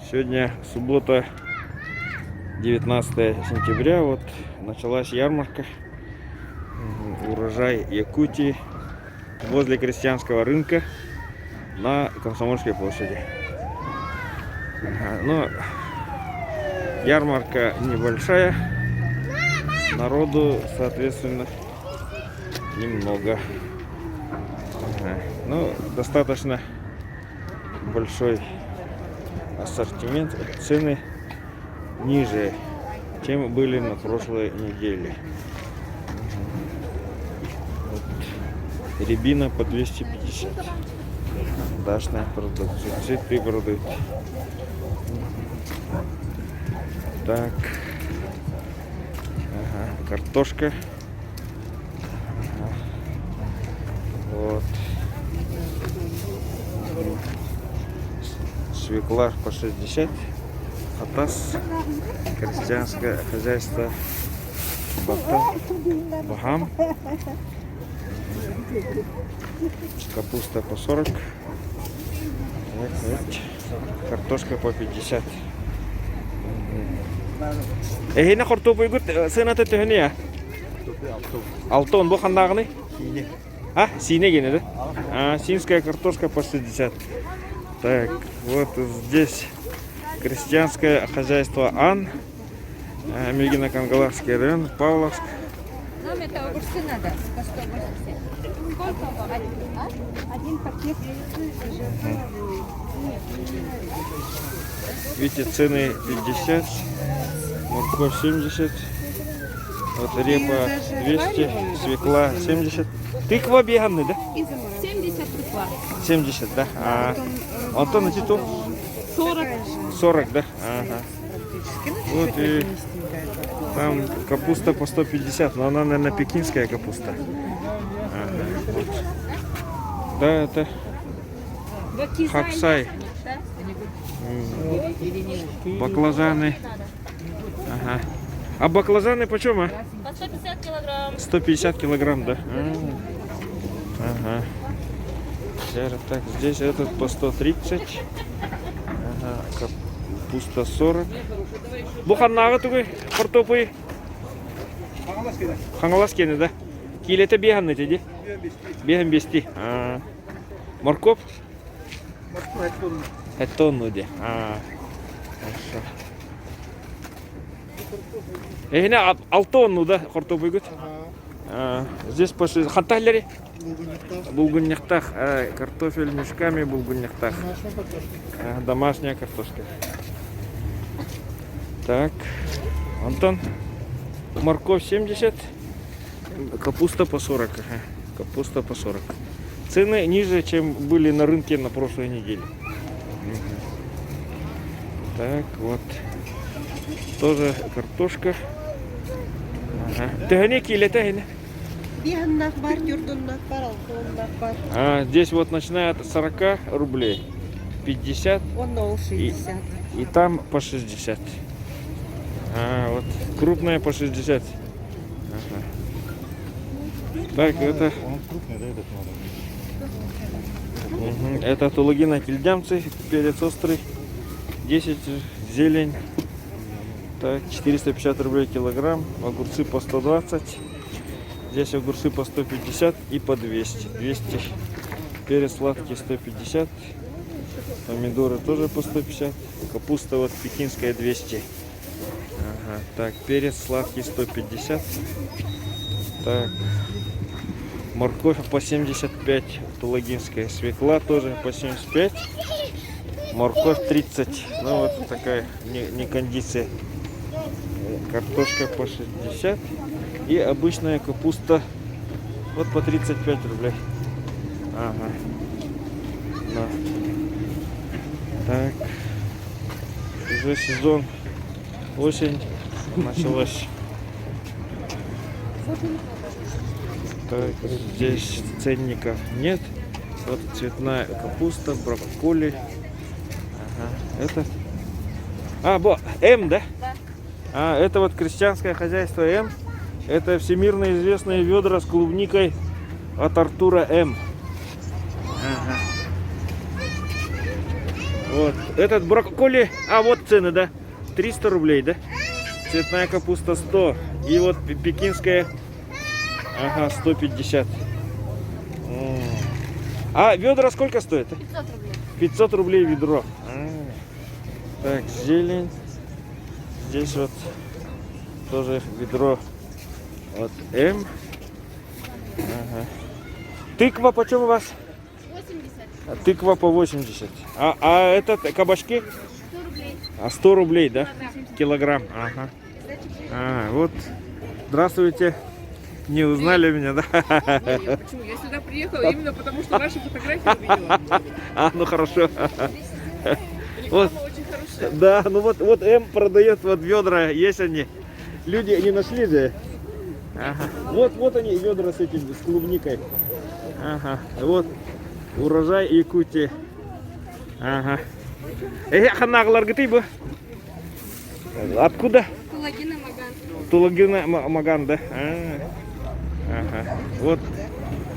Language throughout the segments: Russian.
Сегодня суббота, 19 сентября. Вот началась ярмарка. Урожай Якутии возле крестьянского рынка на Комсомольской площади. Но ярмарка небольшая, народу, соответственно, немного. Но достаточно большой ассортимент, цены ниже, чем были на прошлой неделе. Вот. Рябина по 250. Дачная продукция. Цветы продают. Так. Ага. Картошка. Ага. Вот. Свекла по 60. Атас. Крестьянское хозяйство. Багам. Капуста по 40. Картошка по 50. Ehine kurtu buygut sığınatı tühünü ya. Алтон bu қандағыны? А, сине гене, да? А, синская картошка по 60. Так, вот здесь крестьянское хозяйство Ан, Мегино-Кангаларский район, Павловск. Нам это огурцы надо по 180. Сколько один пакет? Видите, цены 50, морковь 70, вот репа 200, свекла 70. Тыква беганный, да? 70 тыква. 70, да? А Антон, титул? 40. 40, да? Ага. Вот и там капуста по 150, но она, наверное, пекинская капуста. Ага, вот. Да, это хаксай. Баклажаны. Ага. А баклажаны почем, а? По 150 килограмм. 150 килограмм, да? Ага. Так, здесь этот по 130. Ага. Капуста 40. Буханнағы тугай, картопы. Хангаласкені, да? Килеті беганны теді? Беган бести. Морковь? Это тонну, де. Хорошо. Ehine 6 тонну, да, картопы гуд? Здесь пошли ханталери? Булгуньяхтах. Картофель мешками, булгуньяхтах. Домашняя картошка. Так, Антон, морковь 70, капуста по 40. Ага. Капуста по 40. Цены ниже, чем были на рынке на прошлой неделе. Так, вот. Тоже картошка. Тыганеки или тыгане? Здесь вот начиная от 40 рублей. 50. И там по 60. Вот крупная по 60. Ага. Так, это... Это тулугина кильдямцы, перец острый, 10, зелень. Так, 450 рублей килограмм. Огурцы по 120. Здесь огурцы по 150 и по 200. 200. Перец сладкий 150. Помидоры тоже по 150. Капуста вот пекинская 200. Ага. Так, перец сладкий 150. Так, морковь по 75. Тулагинская. Свекла тоже по 75. Морковь 30. Ну вот такая не кондиция. Картошка по 60. И обычная капуста вот по 35 рублей. Ага. Да. Так. Уже сезон. Осень началась. Так, здесь ценников нет. Вот цветная капуста, брокколи. Ага. Это... М, да? Да. Это вот крестьянское хозяйство М. Это всемирно известные ведра с клубникой от Артура М. Ага. Вот. Этот брокколи, а вот цены, да? 300 рублей, да? Цветная капуста 100. И вот пекинская, ага, 150. А ведра сколько стоит? 500 рублей. 500 рублей ведро. Так, зелень. Здесь вот тоже ведро. Вот М. Ага. Тыква почем у вас? 80. Тыква по 80. А этот кабачки? 100 рублей. 100 рублей, да? Килограмм. Ага. Вот. Здравствуйте. Не узнали меня, да? Нет, почему? Я сюда приехала именно потому, что ваши фотографии увидела. Ну хорошо. Вот. Реклама очень хорошая. Да, ну вот М продает вот ведра, есть они. Люди не нашли же. Ага. Вот они ведра с этим, с клубникой. Ага. Вот урожай Якутии. Ага. Ханагылар гыты бы. Откуда? Кулагина Маган. Тулагина Маган, да? Ага. Вот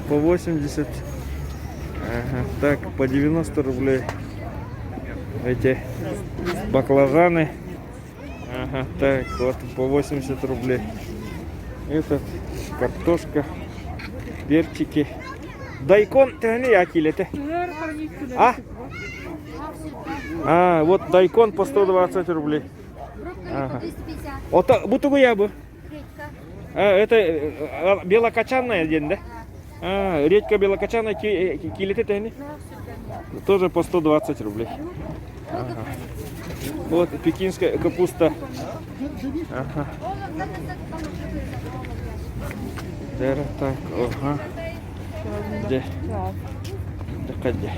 по 80. Ага. Так, по 90 рублей. Эти баклажаны. Ага. Так, вот по 80 рублей. Этот картошка, перчики. Дайкон, ты не акилете? А, вот дайкон по 120 рублей. Брокколи Ага. по 250. Вот бутугуябы. Редька. Это белокочанная день, да? Редька белокочанная килите тени. Тоже по 120 рублей. Ага. Вот пекинская капуста. Ага. Так, ага. Где? Где?